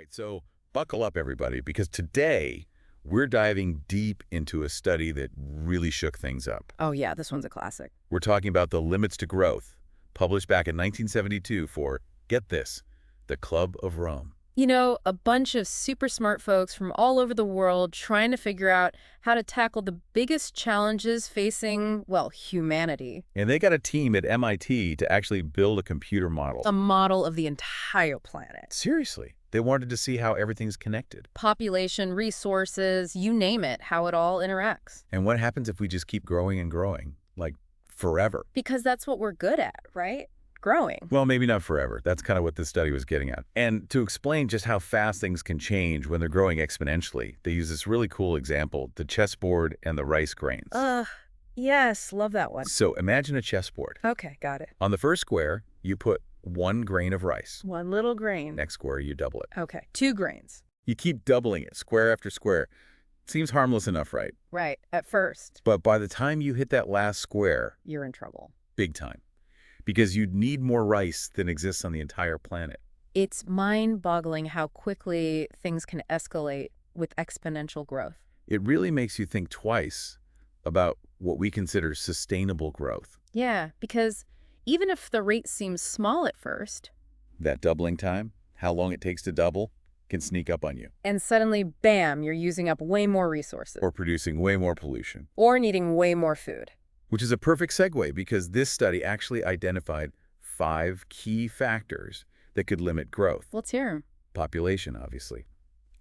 right, so buckle up, everybody, because today we're diving deep into a study that really shook things up. Oh yeah, this one's a classic. We're talking about the limits to growth, published back in 1972 for, get this, the Club of Rome. You know, a bunch of super smart folks from all over the world trying to figure out how to tackle the biggest challenges facing, well, humanity. And they got a team at MIT to actually build a computer model. A model of the entire planet. Seriously, they wanted to see how everything's connected. Population, resources, you name it, how it all interacts. And what happens if we just keep growing and growing, like forever? Because that's what we're good at, right? Growing. Well, maybe not forever. That's kind of what this study was getting at. And to explain just how fast things can change when they're growing exponentially, they use this really cool example, the chessboard and the rice grains. Yes, love that one. So imagine a chessboard. Okay, got it. On the first square, you put 1 grain of rice. One little grain. Next square, you double it. Okay, 2 grains. You keep doubling it, square after square. Seems harmless enough, right? Right, at first. But by the time you hit that last square, You're in trouble. big time. Because you'd need more rice than exists on the entire planet. It's mind-boggling how quickly things can escalate with exponential growth. It really makes you think twice about what we consider sustainable growth. Yeah, because even if the rate seems small at first, That doubling time, how long it takes to double, can sneak up on you. and suddenly, bam, you're using up way more resources. Or producing way more pollution. Or needing way more food. Which is a perfect segue because this study actually identified 5 key factors that could limit growth. Let's hear 'em. Population, obviously.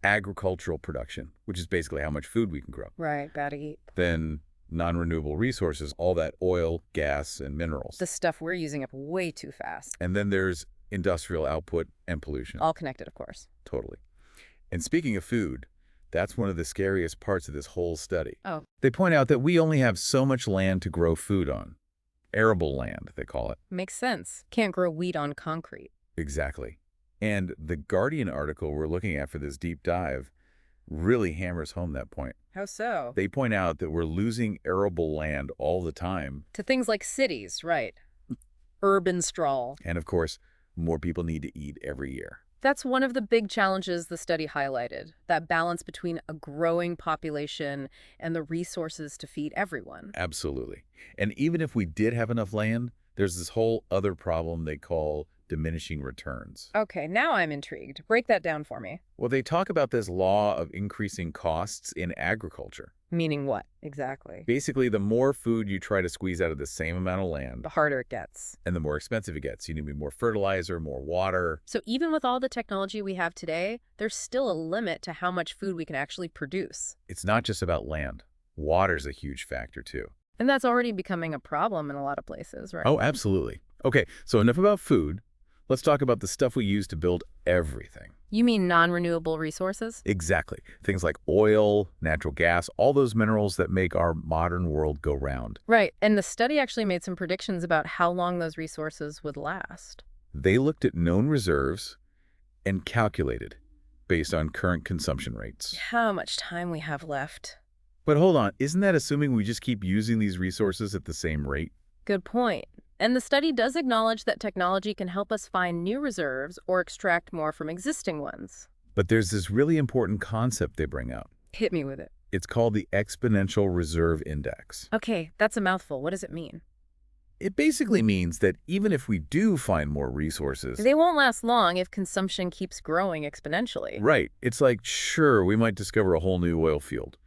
Agricultural production, which is basically how much food we can grow. Right, gotta eat. Then non-renewable resources, all that oil, gas, and minerals. The stuff we're using up way too fast. And then there's industrial output and pollution. All connected, of course. Totally. And speaking of food, that's one of the scariest parts of this whole study. Oh. They point out that we only have so much land to grow food on. Arable land, they call it. Makes sense. Can't grow wheat on concrete. Exactly. And the Guardian article we're looking at for this deep dive really hammers home that point. How so? They point out that we're losing arable land all the time. To things like cities, right. Urban sprawl. And of course, more people need to eat every year. That's one of the big challenges the study highlighted, that balance between a growing population and the resources to feed everyone. Absolutely. And even if we did have enough land, there's this whole other problem they call diminishing returns. Okay, now I'm intrigued. Break that down for me. Well, they talk about this law of increasing costs in agriculture. Meaning what, exactly? Basically, the more food you try to squeeze out of the same amount of land, The harder it gets. and the more expensive it gets. You need more fertilizer, more water. So even with all the technology we have today, there's still a limit to how much food we can actually produce. It's not just about land. Water's a huge factor, too. And that's already becoming a problem in a lot of places, right? Oh, absolutely. Okay, so enough about food. Let's talk about the stuff we use to build everything. You mean non-renewable resources? Exactly. Things like oil, natural gas, all those minerals that make our modern world go round. Right, and the study actually made some predictions about how long those resources would last. They looked at known reserves and calculated based on current consumption rates. How much time we have left. But hold on, isn't that assuming we just keep using these resources at the same rate? Good point. And the study does acknowledge that technology can help us find new reserves or extract more from existing ones. But there's this really important concept they bring out. Hit me with it. It's called the Exponential Reserve Index. Okay, that's a mouthful. What does it mean? It basically means that even if we do find more resources, They won't last long if consumption keeps growing exponentially. right, it's like, sure, we might discover a whole new oil field.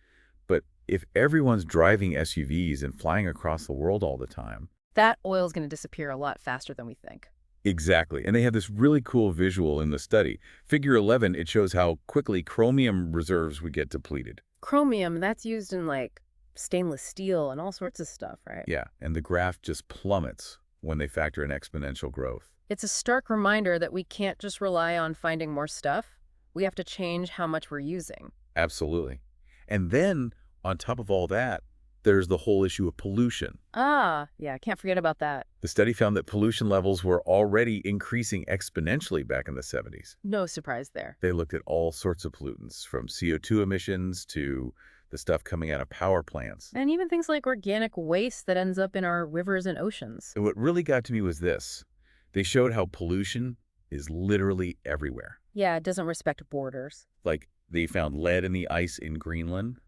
But if everyone's driving SUVs and flying across the world all the time, That oil's going to disappear a lot faster than we think. exactly. And they have this really cool visual in the study. Figure 11, it shows how quickly chromium reserves would get depleted. Chromium, that's used in like stainless steel and all sorts of stuff, right? Yeah, and the graph just plummets when they factor in exponential growth. It's a stark reminder that we can't just rely on finding more stuff. We have to change how much we're using. Absolutely. And then, on top of all that, there's the whole issue of pollution. Yeah, can't forget about that. The study found that pollution levels were already increasing exponentially back in the 70s. No surprise there. They looked at all sorts of pollutants, from CO2 emissions to the stuff coming out of power plants. And even things like organic waste that ends up in our rivers and oceans. And what really got to me was this. They showed how pollution is literally everywhere. Yeah, it doesn't respect borders. Like they found lead in the ice in Greenland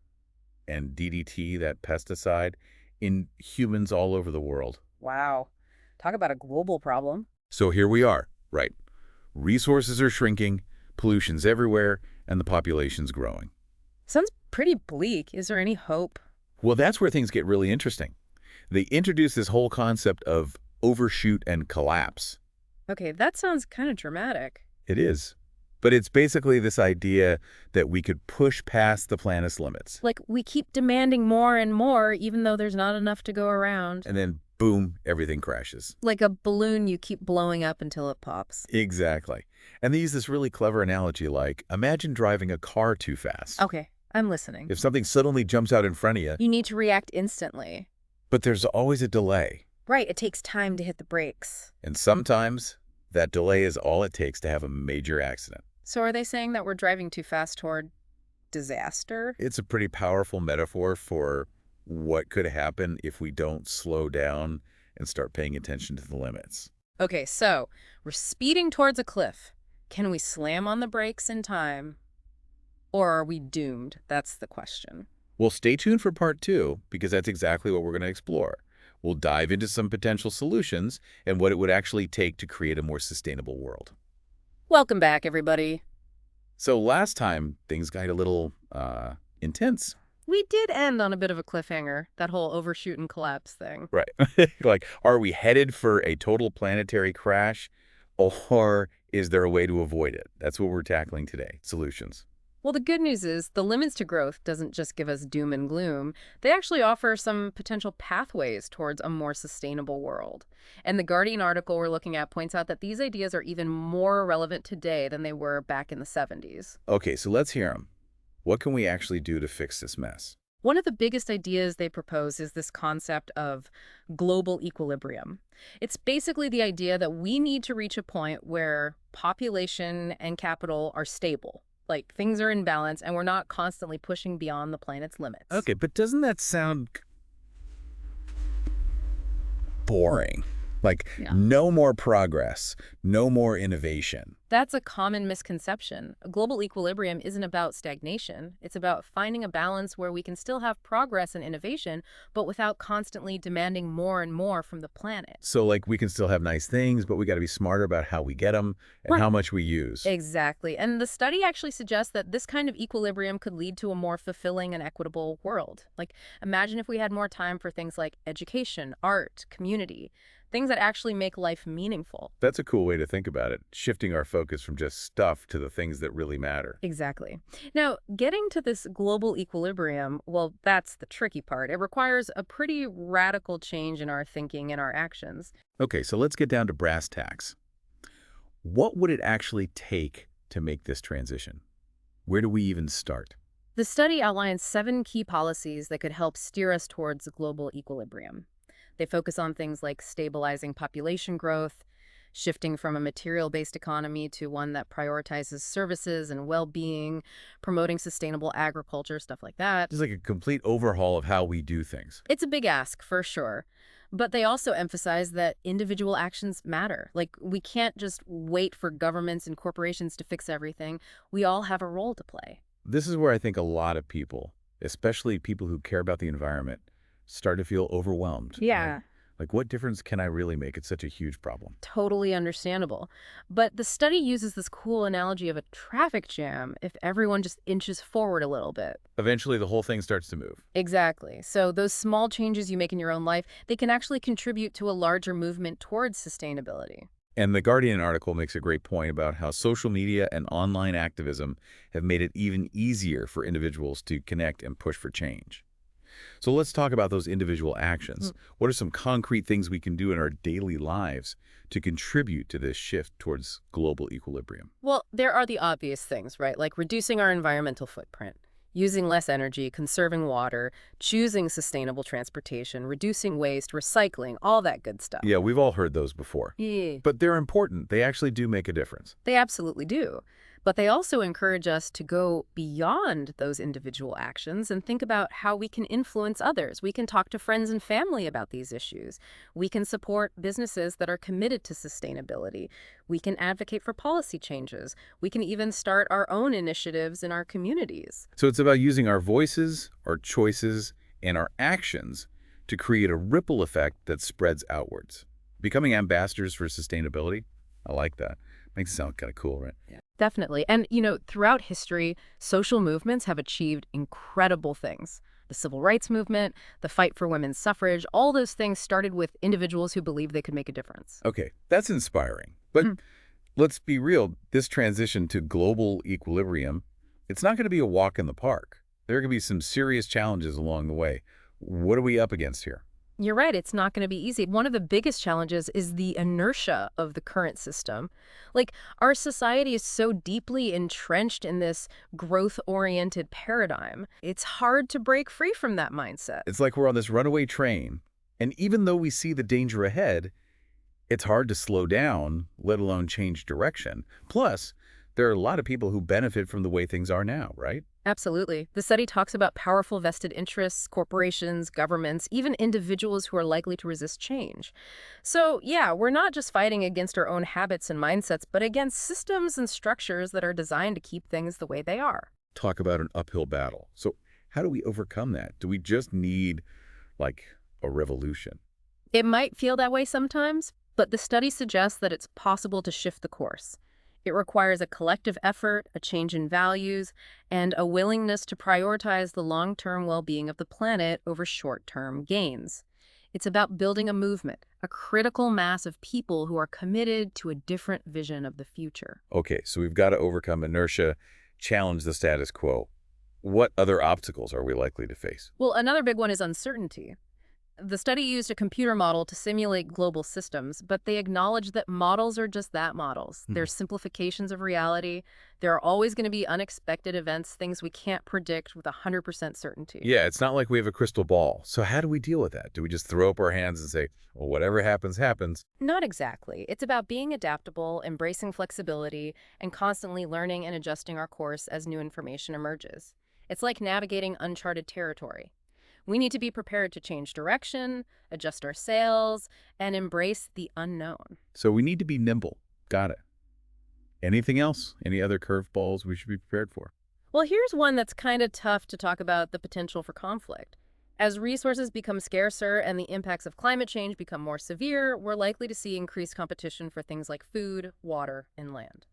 and DDT, that pesticide, in humans all over the world. Wow. Talk about a global problem. So here we are, right? Resources are shrinking, pollution's everywhere, and the population's growing. Sounds pretty bleak. Is there any hope? Well, that's where things get really interesting. They introduce this whole concept of overshoot and collapse. Okay, that sounds kind of dramatic. It is. But it's basically this idea that we could push past the planet's limits. Like, we keep demanding more and more, even though there's not enough to go around. And then, boom, everything crashes. Like a balloon you keep blowing up until it pops. Exactly. And they use this really clever analogy like, imagine driving a car too fast. Okay, I'm listening. If something suddenly jumps out in front of you, You need to react instantly. but there's always a delay. Right, it takes time to hit the brakes. And sometimes that delay is all it takes to have a major accident. So are they saying that we're driving too fast toward disaster? It's a pretty powerful metaphor for what could happen if we don't slow down and start paying attention to the limits. Okay, so we're speeding towards a cliff. Can we slam on the brakes in time? Or are we doomed? That's the question. Well, stay tuned for part 2, because that's exactly what we're going to explore. We'll dive into some potential solutions and what it would actually take to create a more sustainable world. Welcome back, everybody. So last time, things got a little, intense. We did end on a bit of a cliffhanger, that whole overshoot and collapse thing. Right. Like, are we headed for a total planetary crash, or is there a way to avoid it? That's what we're tackling today, solutions. Well, the good news is the limits to growth doesn't just give us doom and gloom. They actually offer some potential pathways towards a more sustainable world. And the Guardian article we're looking at points out that these ideas are even more relevant today than they were back in the 70s. Okay, so let's hear them. What can we actually do to fix this mess? One of the biggest ideas they propose is this concept of global equilibrium. It's basically the idea that we need to reach a point where population and capital are stable. Like, things are in balance, and we're not constantly pushing beyond the planet's limits. Okay, but doesn't that sound boring? Like, Yeah. no more progress, no more innovation. That's a common misconception. Global equilibrium isn't about stagnation. It's about finding a balance where we can still have progress and innovation, but without constantly demanding more and more from the planet. So, like, we can still have nice things, but we got to be smarter about how we get them and Right. how much we use. Exactly. And the study actually suggests that this kind of equilibrium could lead to a more fulfilling and equitable world. Like, imagine if we had more time for things like education, art, community, things that actually make life meaningful. That's a cool way to think about it, shifting our focus from just stuff to the things that really matter. Exactly. Now, getting to this global equilibrium, well, that's the tricky part. It requires a pretty radical change in our thinking and our actions. Okay, so let's get down to brass tacks. What would it actually take to make this transition? Where do we even start? The study outlines 7 key policies that could help steer us towards global equilibrium. They focus on things like stabilizing population growth, shifting from a material-based economy to one that prioritizes services and well-being, promoting sustainable agriculture, stuff like that. It's like a complete overhaul of how we do things. It's a big ask, for sure. But they also emphasize that individual actions matter. Like, we can't just wait for governments and corporations to fix everything. We all have a role to play. This is where I think a lot of people, especially people who care about the environment, start to feel overwhelmed. Yeah. Like, what difference can I really make? It's such a huge problem. Totally understandable. But the study uses this cool analogy of a traffic jam if everyone just inches forward a little bit. Eventually, the whole thing starts to move. Exactly. So those small changes you make in your own life, they can actually contribute to a larger movement towards sustainability. And the Guardian article makes a great point about how social media and online activism have made it even easier for individuals to connect and push for change. So let's talk about those individual actions. What are some concrete things we can do in our daily lives to contribute to this shift towards global equilibrium? Well, there are the obvious things, right? Like reducing our environmental footprint, using less energy, conserving water, choosing sustainable transportation, reducing waste, recycling, all that good stuff. Yeah, we've all heard those before. Yeah. But they're important. They actually do make a difference. They absolutely do. But they also encourage us to go beyond those individual actions and think about how we can influence others. We can talk to friends and family about these issues. We can support businesses that are committed to sustainability. We can advocate for policy changes. We can even start our own initiatives in our communities. So it's about using our voices, our choices, and our actions to create a ripple effect that spreads outwards. Becoming ambassadors for sustainability, I like that. Makes it sound kind of cool, right? Definitely. And, throughout history, social movements have achieved incredible things. The civil rights movement, the fight for women's suffrage, all those things started with individuals who believed they could make a difference. Okay, that's inspiring. But let's be real, this transition to global equilibrium, it's not going to be a walk in the park. There are going to be some serious challenges along the way. What are we up against here? You're right, it's not going to be easy. One of the biggest challenges is the inertia of the current system. Like, our society is so deeply entrenched in this growth-oriented paradigm. It's hard to break free from that mindset. It's like we're on this runaway train, and even though we see the danger ahead, it's hard to slow down, let alone change direction. Plus, there are a lot of people who benefit from the way things are now, right? Absolutely. The study talks about powerful vested interests, corporations, governments, even individuals who are likely to resist change. So, yeah, we're not just fighting against our own habits and mindsets, but against systems and structures that are designed to keep things the way they are. Talk about an uphill battle. So how do we overcome that? Do we just need, like, a revolution? It might feel that way sometimes, but the study suggests that it's possible to shift the course. It requires a collective effort, a change in values, and a willingness to prioritize the long-term well-being of the planet over short-term gains. It's about building a movement, a critical mass of people who are committed to a different vision of the future. Okay, so we've got to overcome inertia, challenge the status quo. What other obstacles are we likely to face? Well, another big one is uncertainty. The study used a computer model to simulate global systems, but they acknowledge that models are just that, models. They're simplifications of reality. There are always going to be unexpected events, things we can't predict with 100% certainty. Yeah, it's not like we have a crystal ball. So how do we deal with that? Do we just throw up our hands and say, well, whatever happens, happens? Not exactly. It's about being adaptable, embracing flexibility, and constantly learning and adjusting our course as new information emerges. It's like navigating uncharted territory. We need to be prepared to change direction, adjust our sails, and embrace the unknown. So we need to be nimble. Got it. Anything else? Any other curveballs we should be prepared for? Well, here's one that's kind of tough to talk about: the potential for conflict. As resources become scarcer and the impacts of climate change become more severe, we're likely to see increased competition for things like food, water, and land.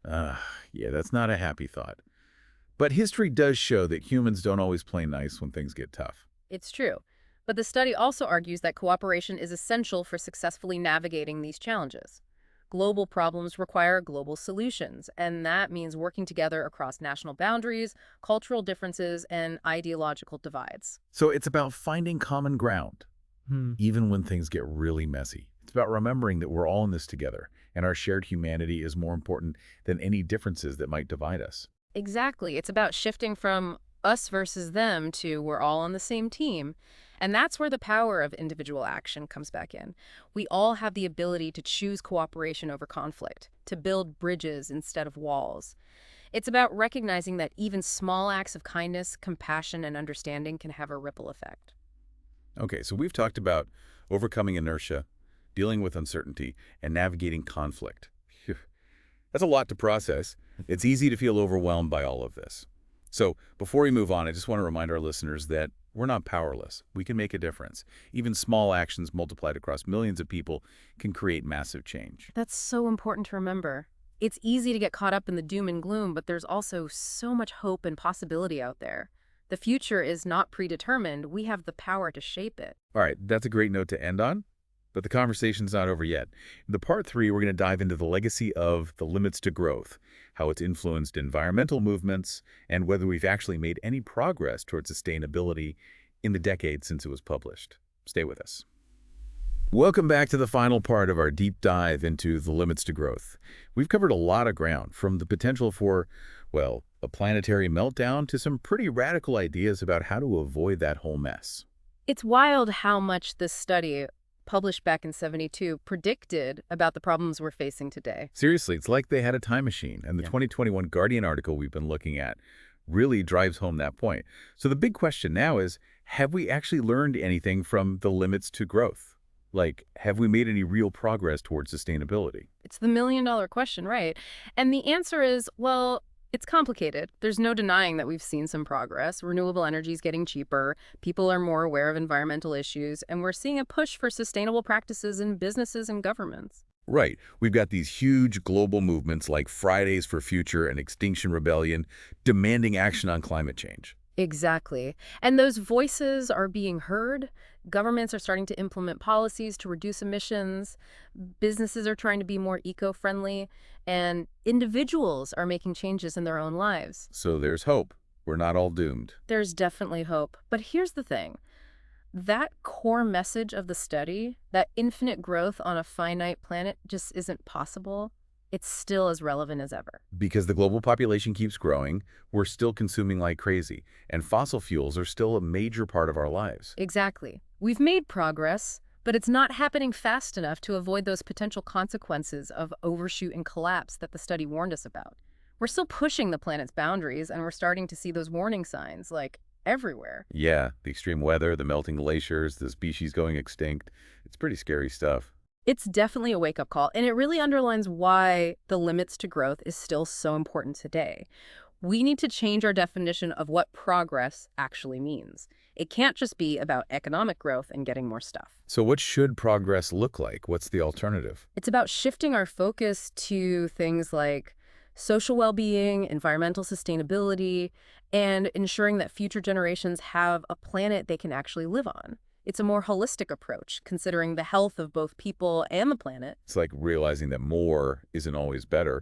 Yeah, that's not a happy thought. But history does show that humans don't always play nice when things get tough. It's true. But the study also argues that cooperation is essential for successfully navigating these challenges. Global problems require global solutions, and that means working together across national boundaries, cultural differences, and ideological divides. So it's about finding common ground, even when things get really messy. It's about remembering that we're all in this together, and our shared humanity is more important than any differences that might divide us. Exactly. It's about shifting from us versus them to we're all on the same team. And that's where the power of individual action comes back in. We all have the ability to choose cooperation over conflict, to build bridges instead of walls. It's about recognizing that even small acts of kindness, compassion, and understanding can have a ripple effect. Okay, so we've talked about overcoming inertia, dealing with uncertainty, and navigating conflict. Phew. That's a lot to process. It's easy to feel overwhelmed by all of this. So before we move on, I just want to remind our listeners that we're not powerless. We can make a difference. Even small actions multiplied across millions of people can create massive change. That's so important to remember. It's easy to get caught up in the doom and gloom, but there's also so much hope and possibility out there. The future is not predetermined. We have the power to shape it. All right, that's a great note to end on, but the conversation's not over yet. In the part 3, we're going to dive into the legacy of the limits to growth, how it's influenced environmental movements, and whether we've actually made any progress towards sustainability in the decades since it was published. Stay with us. Welcome back to the final part of our deep dive into the limits to growth. We've covered a lot of ground, from the potential for, well, a planetary meltdown to some pretty radical ideas about how to avoid that whole mess. It's wild how much this study published back in '72, predicted about the problems we're facing today. Seriously, it's like they had a time machine, and the Yeah. 2021 Guardian article we've been looking at really drives home that point. So the big question now is, have we actually learned anything from the limits to growth? Like, have we made any real progress towards sustainability? It's the million-dollar question, right? And the answer is, well, it's complicated. There's no denying that we've seen some progress. Renewable energy is getting cheaper, people are more aware of environmental issues, and we're seeing a push for sustainable practices in businesses and governments. Right. We've got these huge global movements like Fridays for Future and Extinction Rebellion demanding action on climate change. Exactly. And those voices are being heard. Governments are starting to implement policies to reduce emissions. Businesses are trying to be more eco-friendly. And individuals are making changes in their own lives. So there's hope. We're not all doomed. There's definitely hope. But here's the thing. That core message of the study, that infinite growth on a finite planet just isn't possible. It's still as relevant as ever. Because the global population keeps growing, we're still consuming like crazy, and fossil fuels are still a major part of our lives. Exactly. We've made progress, but it's not happening fast enough to avoid those potential consequences of overshoot and collapse that the study warned us about. We're still pushing the planet's boundaries, and we're starting to see those warning signs, like, everywhere. Yeah, the extreme weather, the melting glaciers, the species going extinct. It's pretty scary stuff. It's definitely a wake-up call, and it really underlines why the limits to growth is still so important today. We need to change our definition of what progress actually means. It can't just be about economic growth and getting more stuff. So what should progress look like? What's the alternative? It's about shifting our focus to things like social well-being, environmental sustainability, and ensuring that future generations have a planet they can actually live on. It's a more holistic approach, considering the health of both people and the planet. It's like realizing that more isn't always better.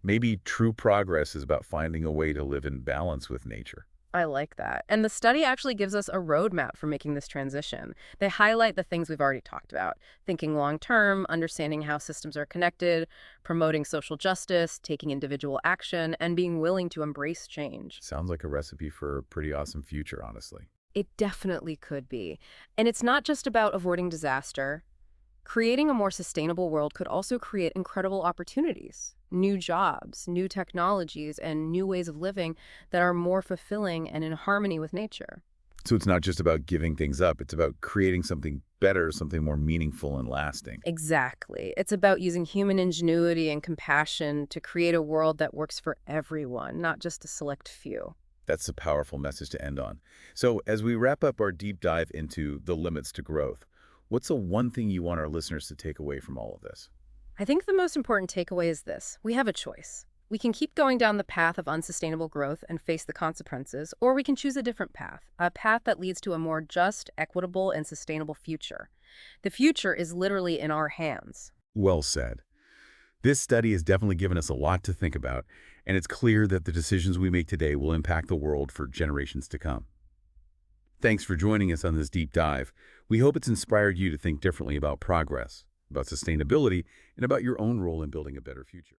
Maybe true progress is about finding a way to live in balance with nature. I like that. And the study actually gives us a roadmap for making this transition. They highlight the things we've already talked about: thinking long-term, understanding how systems are connected, promoting social justice, taking individual action, and being willing to embrace change. Sounds like a recipe for a pretty awesome future, honestly. It definitely could be. And it's not just about avoiding disaster. Creating a more sustainable world could also create incredible opportunities, new jobs, new technologies, and new ways of living that are more fulfilling and in harmony with nature. So it's not just about giving things up. It's about creating something better, something more meaningful and lasting. Exactly. It's about using human ingenuity and compassion to create a world that works for everyone, not just a select few. That's a powerful message to end on. So as we wrap up our deep dive into the limits to growth, what's the one thing you want our listeners to take away from all of this? I think the most important takeaway is this: we have a choice. We can keep going down the path of unsustainable growth and face the consequences, or we can choose a different path, a path that leads to a more just, equitable, and sustainable future. The future is literally in our hands. Well said. This study has definitely given us a lot to think about, and it's clear that the decisions we make today will impact the world for generations to come. Thanks for joining us on this deep dive. We hope it's inspired you to think differently about progress, about sustainability, and about your own role in building a better future.